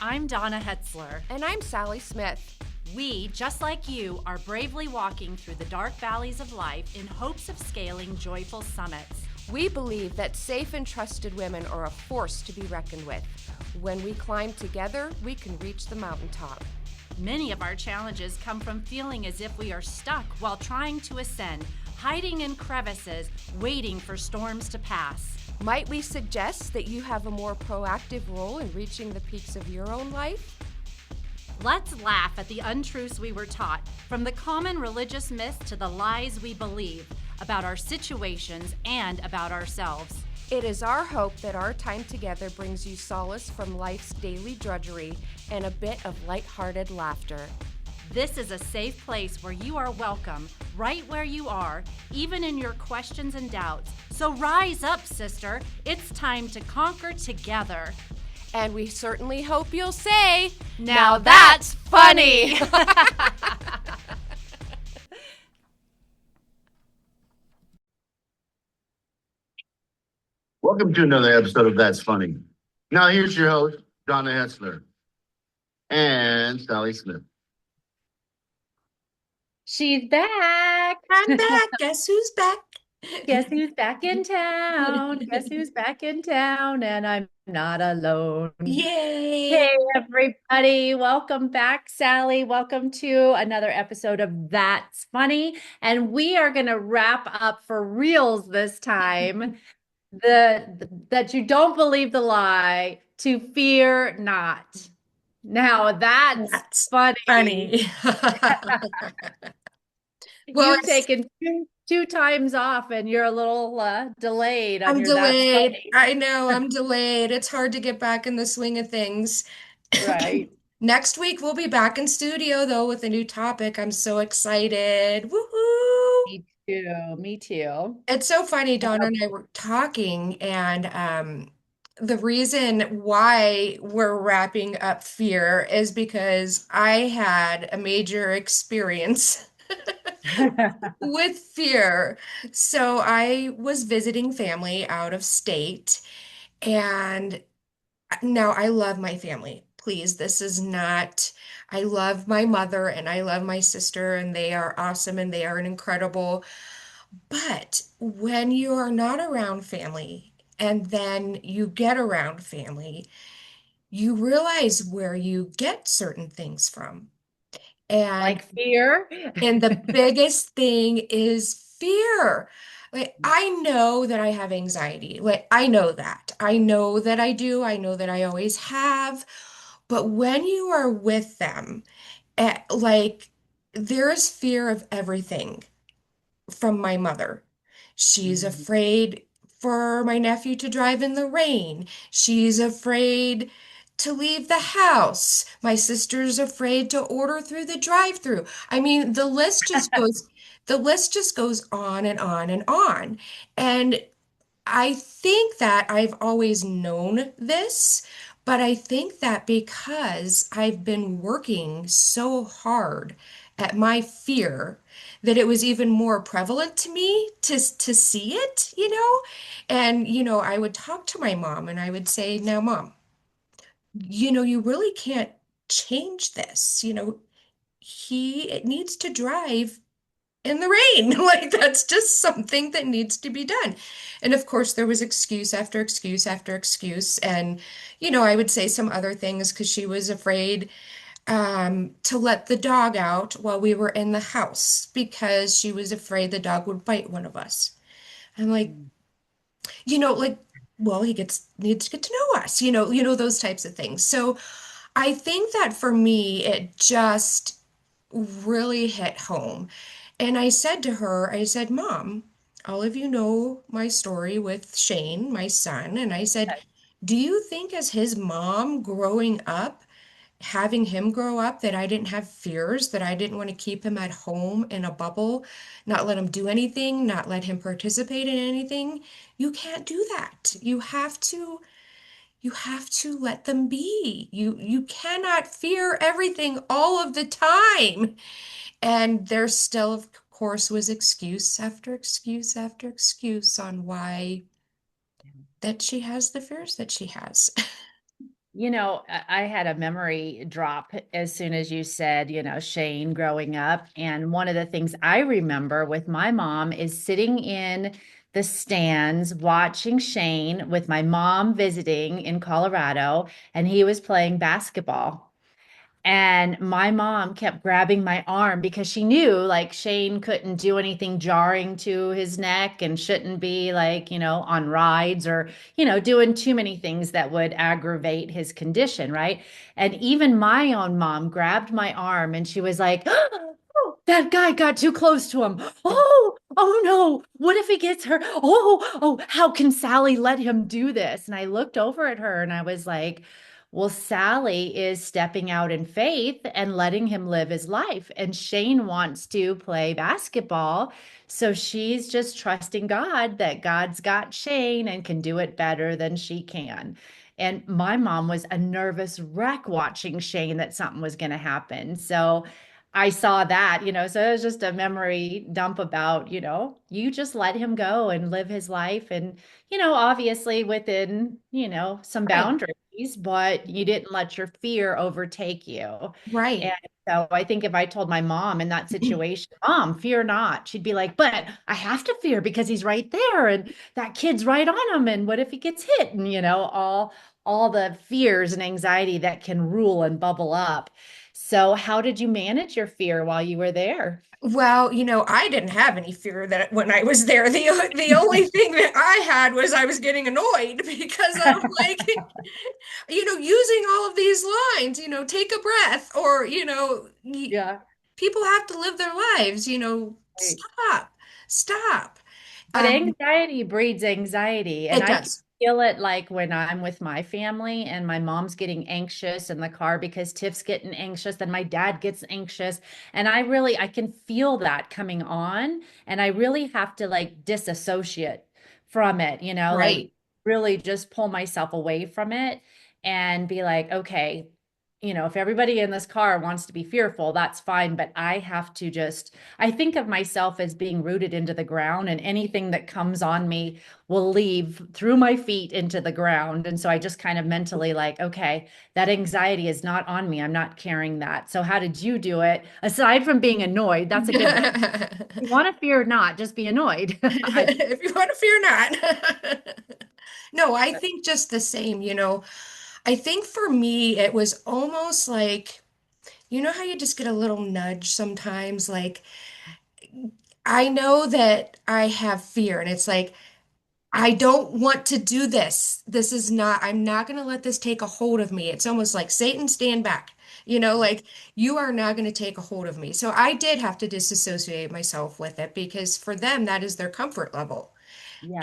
I'm Dawna Hetzler. And I'm Sally Smith. We, just like you, are bravely walking through the dark valleys of life in hopes of scaling joyful summits. We believe that safe and trusted women are a force to be reckoned with. When we climb together, we can reach the mountaintop. Many of our challenges come from feeling as if we are stuck while trying to ascend, hiding in crevices, waiting for storms to pass. Might we suggest that you have a more proactive role in reaching the peaks of your own life? Let's laugh at the untruths we were taught, from the common religious myths to the lies we believe about our situations and about ourselves. It is our hope that our time together brings you solace from life's daily drudgery and a bit of lighthearted laughter. This is a safe place where you are welcome, right where you are, even in your questions and doubts. So rise up, sister. It's time to conquer together. And we certainly hope you'll say, "Now that's funny." Welcome to another episode of That's Funny. Now here's your host, Dawna Hetzler and Sally Smith. She's back. I'm back. Guess who's back? Guess who's back in town? Guess who's back in town? And I'm not alone. Yay! Hey, everybody. Welcome back, Sally. Welcome to another episode of That's Funny. And we are going to wrap up for reals this time. That you don't believe the lie, to fear not. Now that's funny. Well, You've taken two times off and you're a little delayed on I'm your That's delayed. Funny. I know, I'm delayed. It's hard to get back in the swing of things. Right. Next week we'll be back in studio though with a new topic. I'm so excited. Woohoo! Me too. Me too. It's so funny, Donna and I were talking, and the reason why we're wrapping up fear is because I had a major experience with fear. So I was visiting family out of state, and now I love my family. Please, this is not, I love my mother and I love my sister, and they are awesome and they are incredible. But when you are not around family and then you get around family, you realize where you get certain things from. And Like fear. and the biggest thing is fear. Like, I know that I have anxiety. Like, I know that. I know that I do. I know that I always have. But when you are with them, like, there is fear of everything from my mother. She's afraid for my nephew to drive in the rain. She's afraid to leave the house. My sister's afraid to order through the drive-through. I mean, the list just goes on and on and on. And I think that I've always known this, but I think that because I've been working so hard at my fear, that it was even more prevalent to me to see it. And I would talk to my mom and I would say, "Now, Mom, you really can't change this. It needs to drive in the rain." Like, that's just something that needs to be done. And of course, there was excuse after excuse after excuse. And, I would say some other things because she was afraid to let the dog out while we were in the house because she was afraid the dog would bite one of us. I'm like, like, well, needs to get to know us, those types of things. So I think that for me, it just really hit home. And I said to her, I said, "Mom, all of you know my story with Shane, my son." And I said, "Do you think as his mom growing up, having him grow up, that I didn't have fears, that I didn't want to keep him at home in a bubble, not let him do anything, not let him participate in anything? You can't do that. You have to let them be. You cannot fear everything all of the time." And there still, of course, was excuse after excuse after excuse on why that she has the fears that she has. I had a memory drop as soon as you said, Shane growing up. And one of the things I remember with my mom is sitting in the stands watching Shane with my mom visiting in Colorado, and he was playing basketball. And my mom kept grabbing my arm because she knew like Shane couldn't do anything jarring to his neck and shouldn't be like, on rides or, doing too many things that would aggravate his condition, right? And even my own mom grabbed my arm and she was like, "Oh, that guy got too close to him. Oh no. What if he gets hurt? Oh, how can Sally let him do this?" And I looked over at her and I was like, well, Sally is stepping out in faith and letting him live his life. And Shane wants to play basketball. So she's just trusting God that God's got Shane and can do it better than she can. And my mom was a nervous wreck watching Shane that something was going to happen. So I saw that, so it was just a memory dump about, you just let him go and live his life. And, obviously within, some Right. boundaries, but you didn't let your fear overtake you. And Right. so I think if I told my mom in that situation, Mom, fear not, she'd be like, but I have to fear because he's right there and that kid's right on him. And what if he gets hit? And, all the fears and anxiety that can rule and bubble up. So how did you manage your fear while you were there? Well, I didn't have any fear that when I was there. The only thing that I had was I was getting annoyed because I'm like, using all of these lines, take a breath, or, Yeah. people have to live their lives, Right. stop, stop. But Um, anxiety breeds anxiety. And it I can does. feel it like when I'm with my family and my mom's getting anxious in the car because Tiff's getting anxious and my dad gets anxious. And I can feel that coming on. And I really have to like disassociate from it, like Right. really just pull myself away from it and be like, okay, if everybody in this car wants to be fearful, that's fine. But I have to just, I think of myself as being rooted into the ground, and anything that comes on me will leave through my feet into the ground. And so I just kind of mentally like, okay, that anxiety is not on me. I'm not carrying that. So how did you do it? Aside from being annoyed, that's a good thing. You want to fear not, just be annoyed. If you want to fear not. No, I think just the same, I think for me, it was almost like, how you just get a little nudge sometimes? Like, I know that I have fear, and it's like, I don't want to do this. I'm not going to let this take a hold of me. It's almost like Satan, stand back. Like you are not going to take a hold of me. So I did have to disassociate myself with it because for them, that is their comfort level.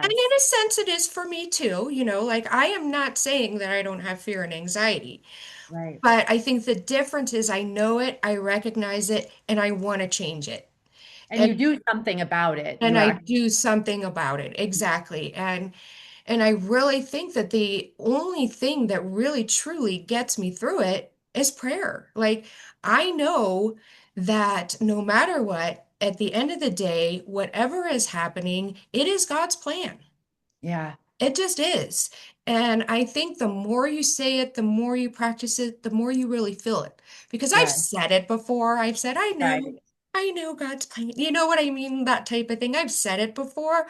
And in Yes, a sense, it is for me too. Like I am not saying that I don't have fear and anxiety, right. but I think the difference is I know it, I recognize it, and I want to change it. And you do something about it. And You I act. do something about it. Exactly. And I really think that the only thing that really truly gets me through it is prayer. Like I know that no matter what, at the end of the day, whatever is happening, it is God's plan. Yeah. It just is. And I think the more you say it, the more you practice it, the more you really feel it. Because I've Yes. said it before. I've said, Right. I know God's plan. You know what I mean? That type of thing. I've said it before.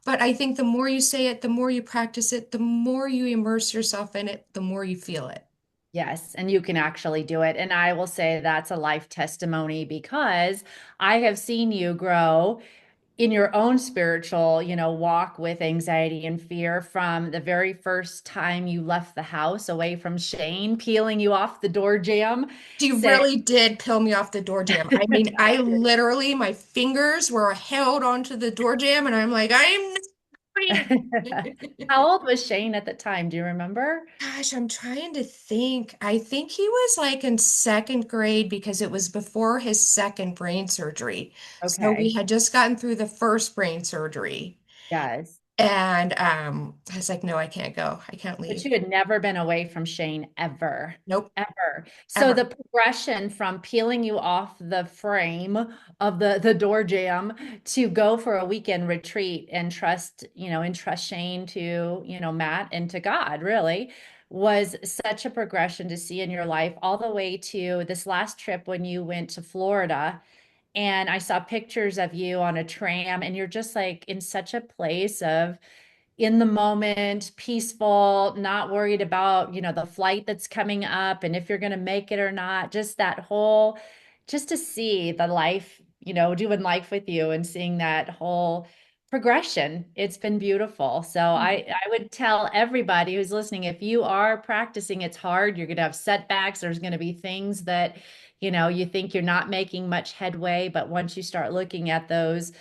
But I think the more you say it, the more you practice it, the more you immerse yourself in it, the more you feel it. Yes, and you can actually do it. And I will say that's a life testimony because I have seen you grow in your own spiritual, walk with anxiety and fear from the very first time you left the house away from Shane, peeling you off the door jamb, She saying, really did peel me off the door jamb. I mean, I literally, my fingers were held onto the door jamb, and I'm like, I'm not free. how old was Shane at the time? Do you remember? Gosh, I'm trying to think. I think he was like in second grade because it was before his second brain surgery. So we Okay. had just gotten through the first brain surgery. Yes. And I was like, no, I can't go. I can't But leave. you had never been away from Shane ever, Nope, ever. So the ever. progression from peeling you off the frame of the door jamb to go for a weekend retreat and trust Shane to, Matt and to God, really. was such a progression to see in your life, all the way to this last trip when you went to Florida. And I saw pictures of you on a tram, and you're just like in such a place of in the moment, peaceful, not worried about, the flight that's coming up and if you're going to make it or not. Just that whole, just to see the life, doing life with you and seeing that whole progression. It's been beautiful. So I would tell everybody who's listening, if you are practicing, it's hard. You're going to have setbacks. There's going to be things that, you think you're not making much headway, but once you start looking at those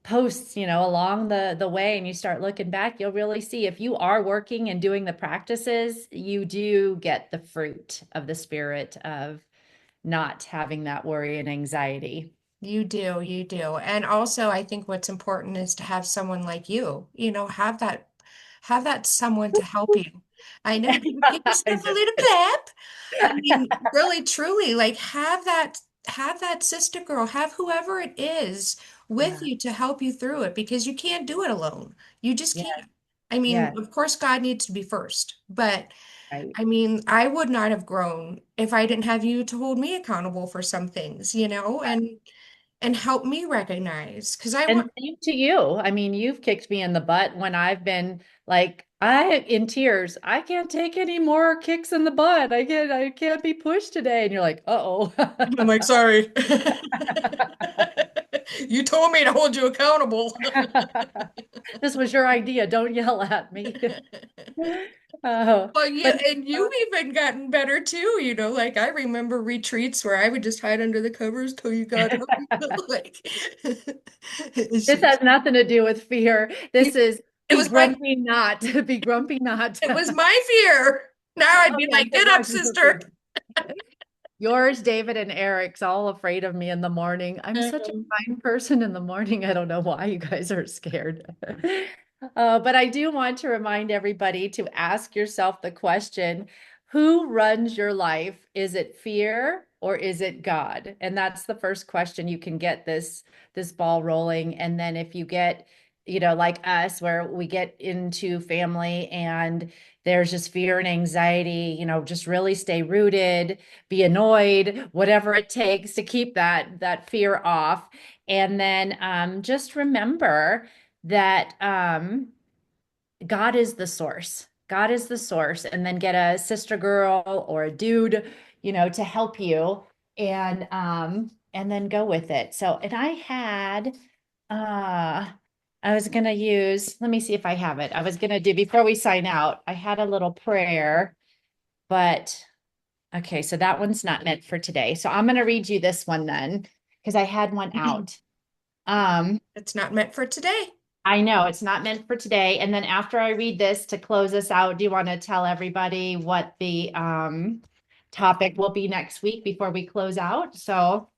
posts, along the way and you start looking back, you'll really see if you are working and doing the practices, you do get the fruit of the spirit of not having that worry and anxiety. You do, you do. And also, I think what's important is to have someone like you, have that someone to help you. I know, give yourself a little clap. I mean, really, truly, like have that sister girl, have whoever it is with Yeah. you to help you through it because you can't do it alone. You just Yeah. can't. I mean, Yeah. of course, God needs to be first, but Right. I mean, I would not have grown if I didn't have you to hold me accountable for some things, and help me recognize because I And want same to you. I mean, you've kicked me in the butt when I've been like, in tears. I can't take any more kicks in the butt. I can't be pushed today. And you're like, uh-oh. I'm like, sorry. You told me to hold you accountable. This was your idea. Don't yell at me. Oh, Well, yeah, but and you've even gotten better too, like I remember retreats where I would just hide under the covers till you got up. Like it's this has just nothing to do with fear. This it is be was my grumpy not. Be grumpy not. it was my fear. Now I'd Oh be yes, like, it get up, was your fear. sister. Yours, David, and Eric's all afraid of me in the morning. I'm such a kind person in the morning. I don't know why you guys are scared. But I do want to remind everybody to ask yourself the question, who runs your life? Is it fear or is it God? And that's the first question. You can get this ball rolling. And then if you get, like us, where we get into family and there's just fear and anxiety, just really stay rooted, be annoyed, whatever it takes to keep that fear off. And then just remember that God is the source. God is the source. And then get a sister girl or a dude, to help you and then go with it. So, and I was gonna use, let me see if I have it. I was gonna do before we sign out, I had a little prayer, but okay, so that one's not meant for today. So I'm gonna read you this one then, because I had one out. Um, It's not meant for today. I know it's not meant for today. And then after I read this to close us out, do you want to tell everybody what the topic will be next week before we close out? So, all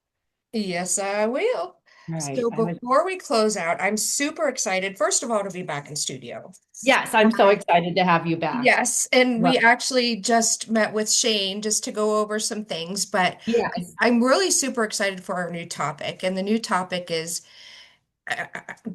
Yes, I will. right. So before we close out, I'm super excited, first of all, to be back in studio. Yes, I'm so excited to have you back. Yes, and Well, we actually just met with Shane just to go over some things, but yes. I'm really super excited for our new topic. And the new topic is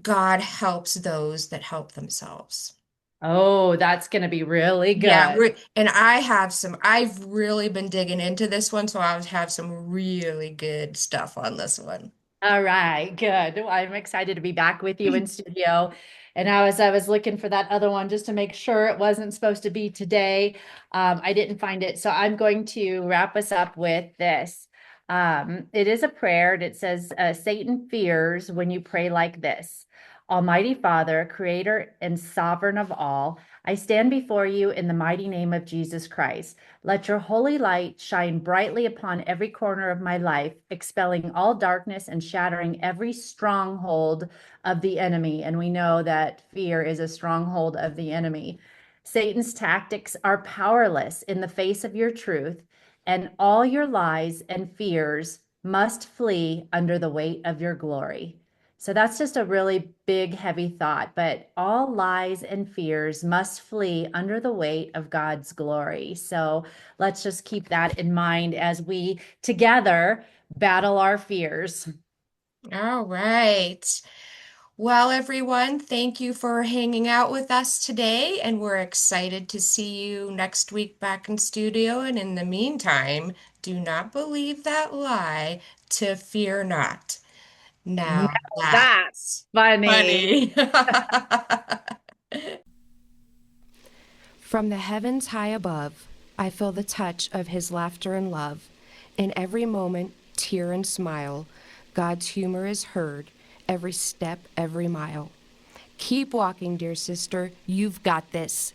God helps those that help themselves. Oh, that's going to be really Yeah, good. and I've really been digging into this one, so I have some really good stuff on this one. All right, good. Well, I'm excited to be back with you in studio. And I was looking for that other one just to make sure it wasn't supposed to be today. I didn't find it. So I'm going to wrap us up with this. It is a prayer, and it says, Satan fears when you pray like this. Almighty Father, creator and sovereign of all, I stand before you in the mighty name of Jesus Christ. Let your holy light shine brightly upon every corner of my life, expelling all darkness and shattering every stronghold of the enemy. And we know that fear is a stronghold of the enemy. Satan's tactics are powerless in the face of your truth, and all your lies and fears must flee under the weight of your glory. So that's just a really big, heavy thought. But all lies and fears must flee under the weight of God's glory. So let's just keep that in mind as we together battle our fears. All right. Well, everyone, thank you for hanging out with us today, and we're excited to see you next week back in studio. And in the meantime, do not believe that lie to fear not. Now Now that's that's funny. funny. From the heavens high above, I feel the touch of his laughter and love. In every moment, tear and smile, God's humor is heard, every step, every mile. Keep walking, dear sister. You've got this.